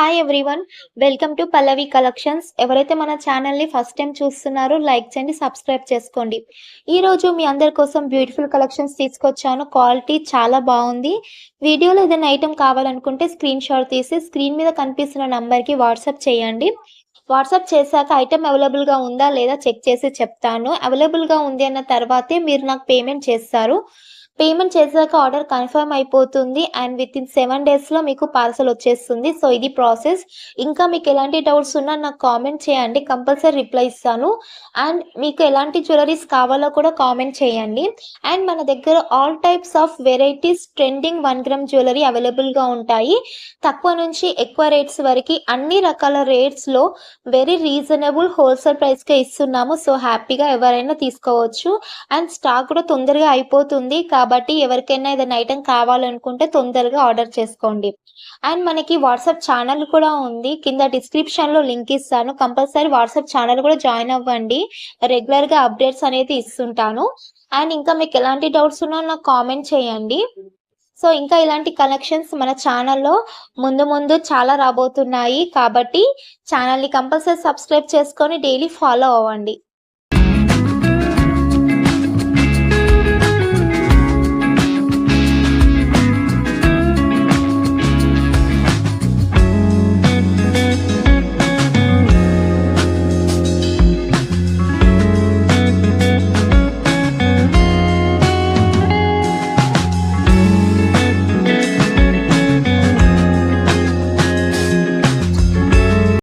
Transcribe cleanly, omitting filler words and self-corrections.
Hi everyone. Welcome to Pallavi collections. ఎవరైతే మన ఛానల్‌ని ఫస్ట్ టైమ్ చూస్తున్నారో లైక్ చేయండి, సబ్స్క్రైబ్ చేసుకోండి. ఈరోజు మీ అందరి కోసం బ్యూటిఫుల్ కలెక్షన్స్ తీసుకొచ్చాను. క్వాలిటీ చాలా బావుంది. వీడియోలో ఏదైనా ఐటెమ్ కావాలనుకుంటే స్క్రీన్ షాట్ తీసి స్క్రీన్ మీద కనిపిస్తున్న నంబర్‌కి వాట్సాప్ చేయండి. వాట్సాప్ చేశాక ఐటెమ్ అవైలబుల్‌గా ఉందా లేదా చెక్ చేసి చెప్తాను. అవైలబుల్‌గా ఉంది అన్న తర్వాతే మీరు నాకు పేమెంట్ చేస్తారు. పేమెంట్ చేశాక ఆర్డర్ కన్ఫర్మ్ అయిపోతుంది అండ్ వితిన్ 7 డేస్‌లో మీకు పార్సెల్ వచ్చేస్తుంది. సో, ఇది ప్రాసెస్. ఇంకా మీకు ఎలాంటి డౌట్స్ ఉన్నా నాకు కామెంట్ చేయండి. కంపల్సరీ రిప్లై ఇస్తాను. అండ్ మీకు ఎలాంటి జ్యువెల్లరీస్ కావాలో కూడా కామెంట్ చేయండి. అండ్ మన దగ్గర all types of varieties trending 1 gram jewellery అవైలబుల్‌గా ఉంటాయి. తక్కువ నుంచి ఎక్కువ రేట్స్ వరకి అన్ని రకాల రేట్స్‌లో వెరీ రీజనబుల్ హోల్‌సేల్ ప్రైస్‌కే ఇస్తున్నాము. సో, హ్యాపీగా ఎవరైనా తీసుకోవచ్చు. అండ్ స్టాక్ కూడా తొందరగా అయిపోతుంది. కాబట్టి ఎవరికైనా ఏదైనా ఐటెమ్ కావాలనుకుంటే తొందరగా ఆర్డర్ చేసుకోండి. అండ్ మనకి వాట్సాప్ ఛానల్ కూడా ఉంది. కింద డిస్క్రిప్షన్‌లో లింక్ ఇస్తాను. కంపల్సరీ వాట్సాప్ ఛానల్ కూడా జాయిన్ అవ్వండి. రెగ్యులర్‌గా అప్డేట్స్ అనేది ఇస్తుంటాను. అండ్ ఇంకా మీకు ఎలాంటి డౌట్స్ ఉన్నా నాకు కామెంట్ చేయండి. సో, ఇంకా ఇలాంటి కలెక్షన్స్ మన ఛానల్‌లో ముందు ముందు చాలా రాబోతున్నాయి. కాబట్టి ఛానల్‌ని కంపల్సరీ సబ్స్క్రైబ్ చేసుకొని డైలీ ఫాలో అవ్వండి.